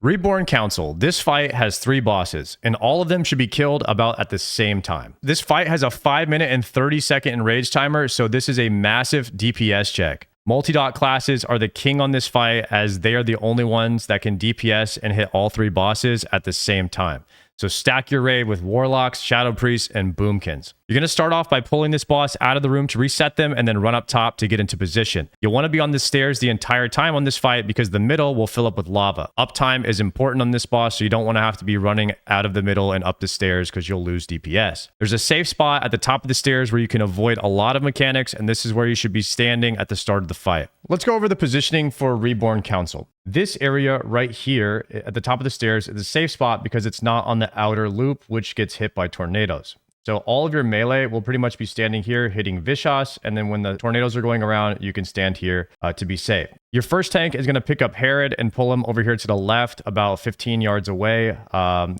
Reborn Council. This fight has 3 bosses, and all of them should be killed about at the same time. This fight has a 5-minute and 30-second enrage timer, so this is a massive DPS check. Multi-dot classes are the king on this fight, as they are the only ones that can DPS and hit all 3 bosses at the same time. So stack your raid with Warlocks, Shadow Priests, and Boomkins. You're going to start off by pulling this boss out of the room to reset them and then run up top to get into position. You'll want to be on the stairs the entire time on this fight because the middle will fill up with lava. Uptime is important on this boss, so you don't want to have to be running out of the middle and up the stairs because you'll lose DPS. There's a safe spot at the top of the stairs where you can avoid a lot of mechanics, and this is where you should be standing at the start of the fight. Let's go over the positioning for Reborn Council. This area right here at the top of the stairs is a safe spot because it's not on the outer loop, which gets hit by tornadoes. So all of your melee will pretty much be standing here hitting Vishas, and then when the tornadoes are going around, you can stand here to be safe. Your first tank is going to pick up Herod and pull him over here to the left, about 15 yards away.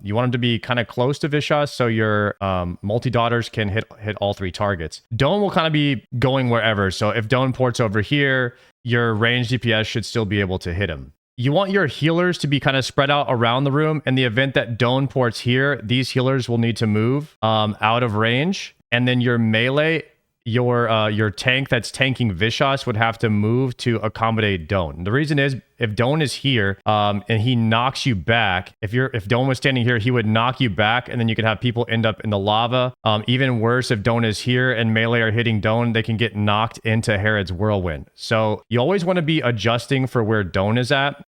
You want him to be kind of close to Vishas, so your multi-daughters can hit all 3 targets. Doan will kind of be going wherever, so if Doan ports over here, your range DPS should still be able to hit him. You want your healers to be kind of spread out around the room. In the event that Doan ports here, these healers will need to move out of range. And then your melee, your tank that's tanking Vishas would have to move to accommodate Doan. The reason is, if Doan is here and he knocks you back, if Doan was standing here, he would knock you back, and then you could have people end up in the lava. Even worse, if Doan is here and melee are hitting Doan, they can get knocked into Herod's whirlwind. So you always want to be adjusting for where Doan is at.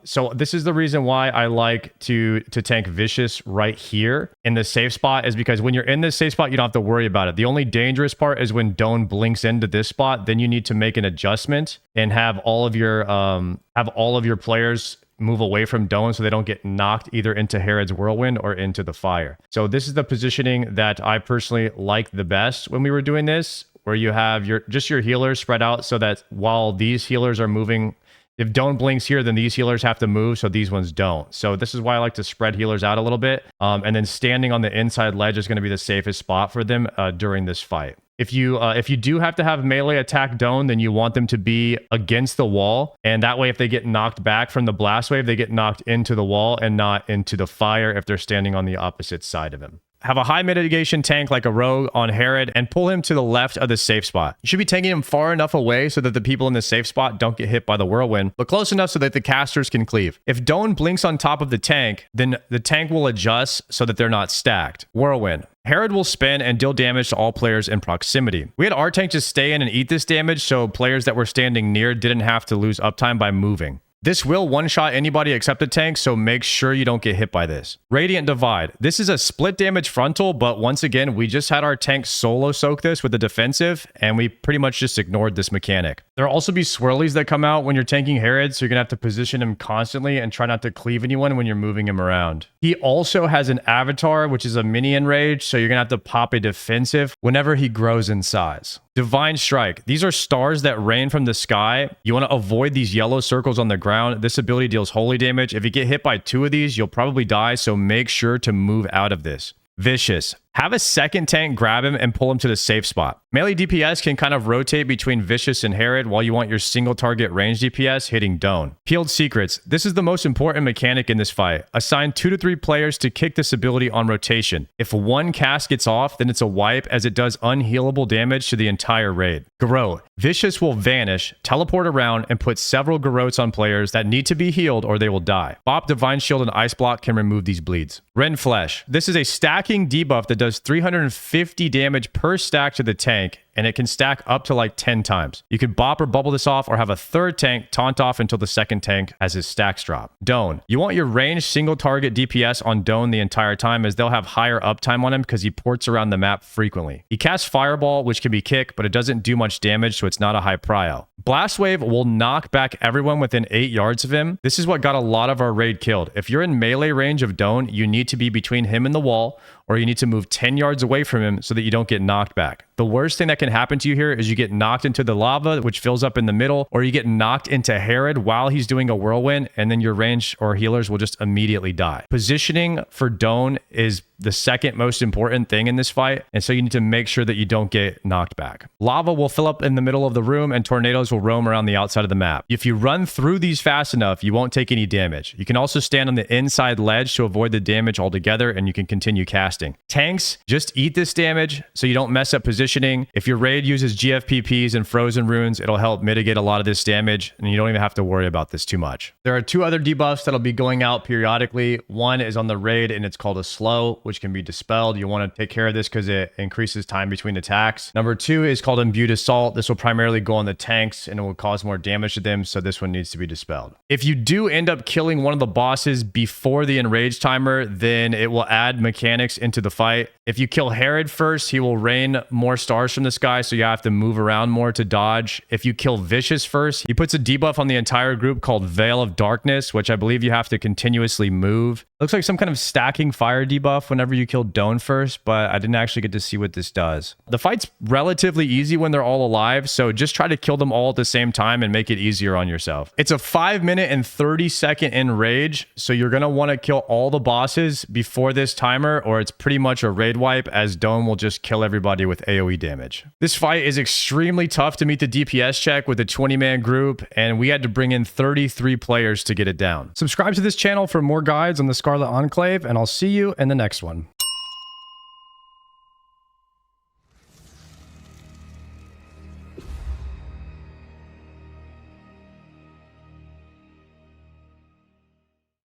So this is the reason why I like to tank Vicious right here in the safe spot, is because when you're in this safe spot, you don't have to worry about it. The only dangerous part is when Doan blinks into this spot. Then you need to make an adjustment and have all of your players move away from Doan so they don't get knocked either into Herod's whirlwind or into the fire. So this is the positioning that I personally like the best when we were doing this, where you have your healers spread out so that while these healers are moving, if Doan blinks here, then these healers have to move, so these ones don't. So this is why I like to spread healers out a little bit. And then standing on the inside ledge is going to be the safest spot for them during this fight. If you do have to have melee attack Doan, then you want them to be against the wall. And that way, if they get knocked back from the blast wave, they get knocked into the wall and not into the fire if they're standing on the opposite side of him. Have a high mitigation tank like a rogue on Herod and pull him to the left of the safe spot. You should be taking him far enough away so that the people in the safe spot don't get hit by the whirlwind, but close enough so that the casters can cleave. If Doan blinks on top of the tank, then the tank will adjust so that they're not stacked. Whirlwind. Herod will spin and deal damage to all players in proximity. We had our tank just stay in and eat this damage, so players that were standing near didn't have to lose uptime by moving. This will one-shot anybody except the tank, so make sure you don't get hit by this. Radiant Divide. This is a split damage frontal, but once again, we just had our tank solo soak this with the defensive, and we pretty much just ignored this mechanic. There'll also be swirlies that come out when you're tanking Herod, so you're gonna have to position him constantly and try not to cleave anyone when you're moving him around. He also has an avatar, which is a mini enrage, so you're gonna have to pop a defensive whenever he grows in size. Divine Strike. These are stars that rain from the sky. You want to avoid these yellow circles on the ground. This ability deals holy damage. If you get hit by 2 of these, you'll probably die, so make sure to move out of this. Vicious. Have a second tank grab him and pull him to the safe spot. Melee DPS can kind of rotate between Vicious and Herod while you want your single target range DPS hitting Doan. Peeled Secrets. This is the most important mechanic in this fight. Assign 2 to 3 players to kick this ability on rotation. If one cast gets off, then it's a wipe as it does unhealable damage to the entire raid. Garrote. Vicious will vanish, teleport around, and put several Garrotes on players that need to be healed or they will die. Bop, Divine Shield, and Ice Block can remove these bleeds. Rend Flesh. This is a stacking debuff that does 350 damage per stack to the tank, and it can stack up to like 10 times. You can bop or bubble this off or have a third tank taunt off until the second tank has his stacks drop. Doan. You want your ranged single target DPS on Doan the entire time, as they'll have higher uptime on him because he ports around the map frequently. He casts Fireball, which can be kick, but it doesn't do much damage, so it's not a high prio. Blast Wave will knock back everyone within 8 yards of him. This is what got a lot of our raid killed. If you're in melee range of Doan, you need to be between him and the wall, or you need to move 10 yards away from him so that you don't get knocked back. The worst thing that can happen to you here is you get knocked into the lava, which fills up in the middle, or you get knocked into Herod while he's doing a whirlwind, and then your range or healers will just immediately die. Positioning for Doan is the second most important thing in this fight, and so you need to make sure that you don't get knocked back. Lava will fill up in the middle of the room, and tornadoes will roam around the outside of the map. If you run through these fast enough, you won't take any damage. You can also stand on the inside ledge to avoid the damage altogether, and you can continue casting. Tanks, just eat this damage so you don't mess up positioning. If your raid uses GFPPs and frozen runes, it'll help mitigate a lot of this damage, and you don't even have to worry about this too much. There are two other debuffs that'll be going out periodically. One is on the raid, and it's called a slow, which can be dispelled. You want to take care of this because it increases time between attacks. Number two is called imbued assault. This will primarily go on the tanks, and it will cause more damage to them, so this one needs to be dispelled. If you do end up killing one of the bosses before the enrage timer, then it will add mechanics into the fight. If you kill Herod first, he will rain more stars from the sky, so you have to move around more to dodge. If you kill Vishas first, he puts a debuff on the entire group called Veil of Darkness, which I believe you have to continuously move. Looks like some kind of stacking fire debuff whenever you kill Doan first, but I didn't actually get to see what this does. The fight's relatively easy when they're all alive, so just try to kill them all at the same time and make it easier on yourself. It's a 5 minute and 30 second enrage, so you're going to want to kill all the bosses before this timer, or it's pretty much a raid wipe, as Doan will just kill everybody with AoE damage. This fight is extremely tough to meet the DPS check with a 20-man group, and we had to bring in 33 players to get it down. Subscribe to this channel for more guides on the Scarlet Enclave, and I'll see you in the next one.